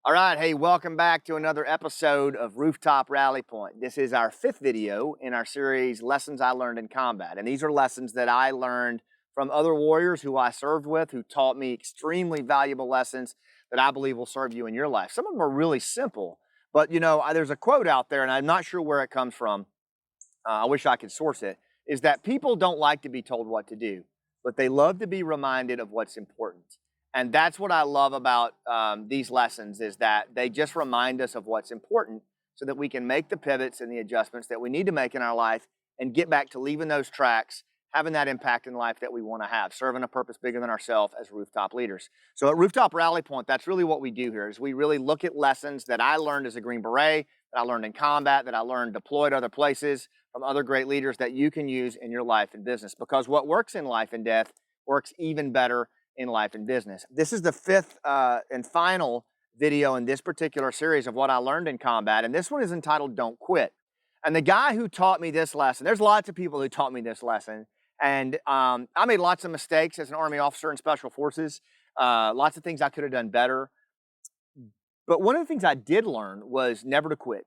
All right, hey, welcome back to another episode of Rooftop Rally Point. This is our 5th video in our series, Lessons I Learned in Combat. And these are lessons that I learned from other warriors who I served with, who taught me extremely valuable lessons that I believe will serve you in your life. Some of them are really simple, but there's a quote out there, and I'm not sure where it comes from. I wish I could source it, is that people don't like to be told what to do, but they love to be reminded of what's important. And that's what I love about these lessons, is that they just remind us of what's important so that we can make the pivots and the adjustments that we need to make in our life and get back to leaving those tracks, having that impact in life that we want to have, serving a purpose bigger than ourselves as rooftop leaders. So at Rooftop Rally Point, that's really what we do here, is we really look at lessons that I learned as a Green Beret, that I learned in combat, that I learned deployed other places from other great leaders that you can use in your life and business. Because what works in life and death works even better in life and business. This is the 5th and final video in this particular series of what I learned in combat, and this one is entitled Don't Quit. And the guy who taught me this lesson, there's lots of people who taught me this lesson, and I made lots of mistakes as an Army officer in Special Forces, lots of things I could have done better. But one of the things I did learn was never to quit.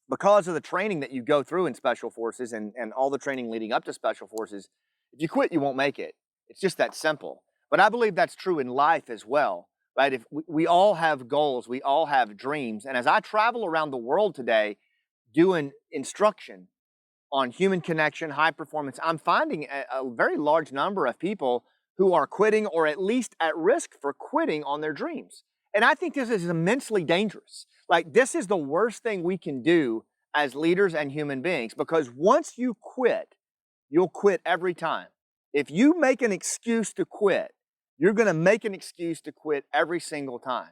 Because of the training that you go through in Special Forces and all the training leading up to Special Forces, if you quit, you won't make it. It's just that simple. But I believe that's true in life as well, right? If we all have goals, we all have dreams. And as I travel around the world today doing instruction on human connection, high performance, I'm finding a very large number of people who are quitting, or at least at risk for quitting on their dreams. And I think this is immensely dangerous. Like, this is the worst thing we can do as leaders and human beings, because once you quit, you'll quit every time. If you make an excuse to quit, you're going to make an excuse to quit every single time.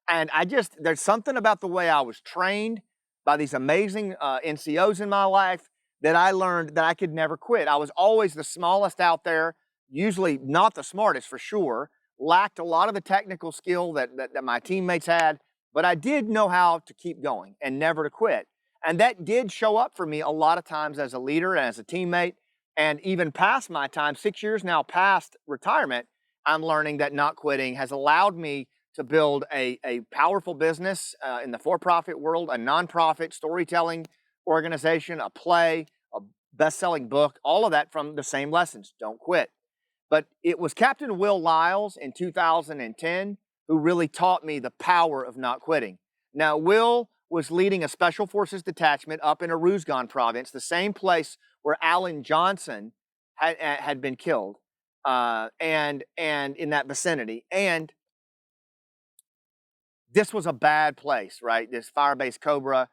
And there's something about the way I was trained by these amazing NCOs in my life that I learned that I could never quit. I was always the smallest out there, usually not the smartest for sure, lacked a lot of the technical skill that my teammates had, but I did know how to keep going and never to quit. And that did show up for me a lot of times as a leader and as a teammate, and even past my time, 6 years now past retirement, I'm learning that not quitting has allowed me to build a powerful business in the for-profit world, a nonprofit storytelling organization, a play, a best-selling book, all of that from the same lessons. Don't quit. But it was Captain Will Lyles in 2010 who really taught me the power of not quitting. Now, Will was leading a Special Forces detachment up in Aruzgan province, the same place where Alan Johnson had been killed. And in that vicinity. And this was a bad place, right? This Firebase Cobra,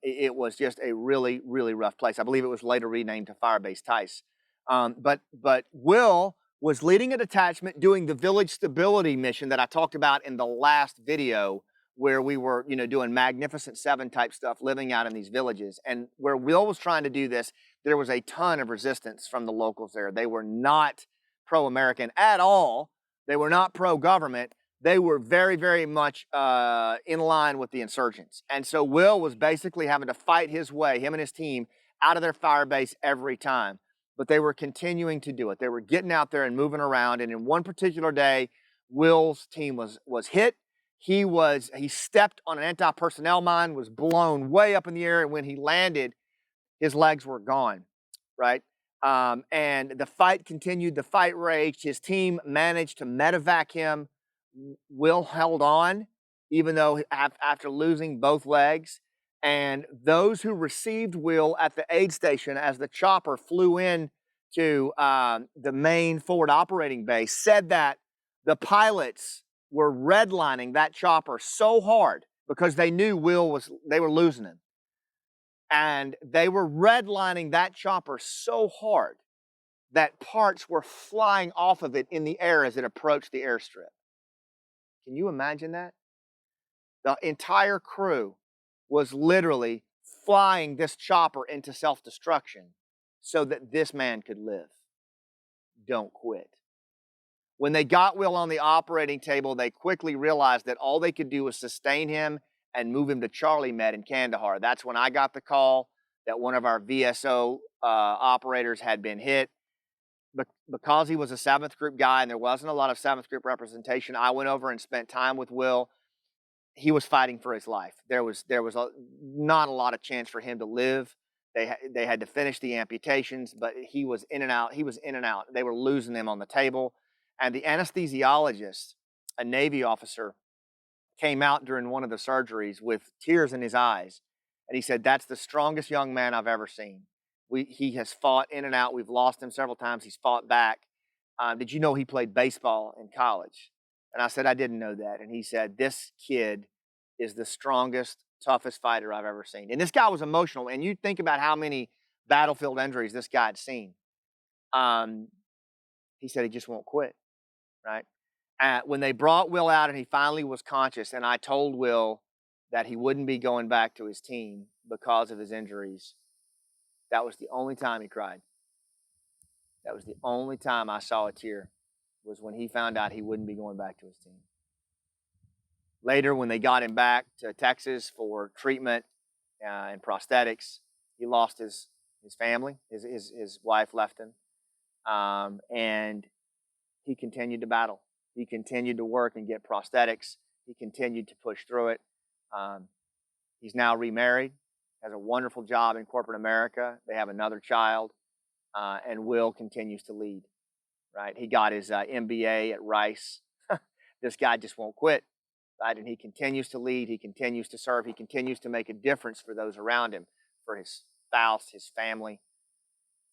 it was just a really, really rough place. I believe it was later renamed to Firebase Tice. But Will was leading a detachment doing the village stability mission that I talked about in the last video, where we were, doing Magnificent Seven type stuff, living out in these villages. And where Will was trying to do this, there was a ton of resistance from the locals there. They were not pro-American at all. They were not pro-government. They were very, very much in line with the insurgents. And so Will was basically having to fight his way, him and his team, out of their fire base every time. But they were continuing to do it. They were getting out there and moving around. And in one particular day, Will's team was hit. He stepped on an anti-personnel mine, was blown way up in the air, and when he landed, his legs were gone, right? And the fight continued, the fight raged. His team managed to medevac him. Will held on, even though after losing both legs. And those who received Will at the aid station as the chopper flew in to the main forward operating base said that the pilots were redlining that chopper so hard because they knew they were losing him. And they were redlining that chopper so hard that parts were flying off of it in the air as it approached the airstrip. Can you imagine that? The entire crew was literally flying this chopper into self-destruction so that this man could live. Don't quit. When they got Will on the operating table, they quickly realized that all they could do was sustain him and move him to Charlie Med in Kandahar. That's when I got the call that one of our VSO operators had been hit. Because he was a 7th group guy and there wasn't a lot of 7th group representation, I went over and spent time with Will. he was fighting for his life. There was not a lot of chance for him to live. They had to finish the amputations, but he was in and out. He was in and out. They were losing him on the table. And the anesthesiologist, a Navy officer, came out during one of the surgeries with tears in his eyes. And he said, "That's the strongest young man I've ever seen. He has fought in and out. We've lost him several times. He's fought back. Did you know he played baseball in college?" And I said, "I didn't know that." And he said, "This kid is the strongest, toughest fighter I've ever seen." And this guy was emotional. And you think about how many battlefield injuries this guy had seen. He said he just won't quit, right? When they brought Will out and he finally was conscious, and I told Will that he wouldn't be going back to his team because of his injuries, that was the only time he cried. That was the only time I saw a tear, was when he found out he wouldn't be going back to his team. Later, when they got him back to Texas for treatment and prosthetics, he lost his family. His wife left him. And he continued to battle. He continued to work and get prosthetics. He continued to push through it. He's now remarried, has a wonderful job in corporate America. They have another child, and Will continues to lead, right? He got his MBA at Rice. This guy just won't quit, right? And he continues to lead. He continues to serve. He continues to make a difference for those around him, for his spouse, his family.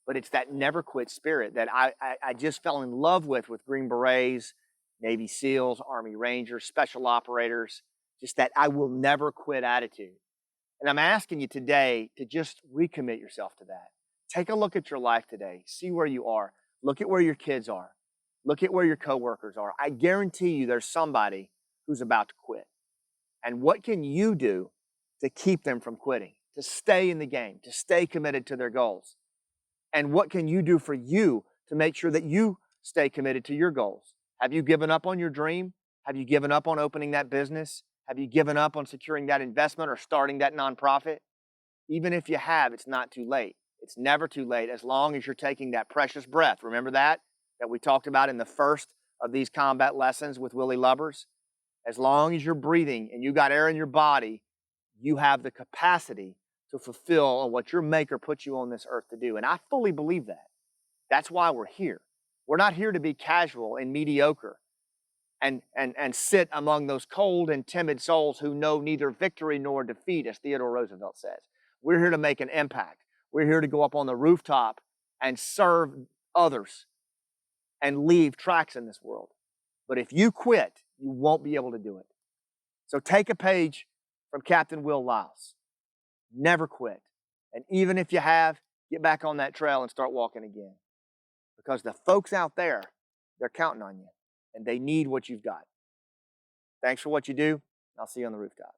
But it's that never quit spirit that I just fell in love with Green Berets, Navy SEALs, Army Rangers, Special Operators, just that I will never quit attitude. And I'm asking you today to just recommit yourself to that. Take a look at your life today. See where you are. Look at where your kids are. Look at where your coworkers are. I guarantee you there's somebody who's about to quit. And what can you do to keep them from quitting, to stay in the game, to stay committed to their goals? And what can you do for you to make sure that you stay committed to your goals? Have you given up on your dream? Have you given up on opening that business? Have you given up on securing that investment or starting that nonprofit? Even if you have, it's not too late. It's never too late as long as you're taking that precious breath. Remember that we talked about in the first of these combat lessons with Willie Lubbers? As long as you're breathing and you got air in your body, you have the capacity to fulfill what your maker put you on this earth to do. And I fully believe that. That's why we're here. We're not here to be casual and mediocre and sit among those cold and timid souls who know neither victory nor defeat, as Theodore Roosevelt says. We're here to make an impact. We're here to go up on the rooftop and serve others and leave tracks in this world. But if you quit, you won't be able to do it. So take a page from Captain Will Lyles. Never quit. And even if you have, get back on that trail and start walking again. Because the folks out there, they're counting on you. And they need what you've got. Thanks for what you do. I'll see you on the rooftop.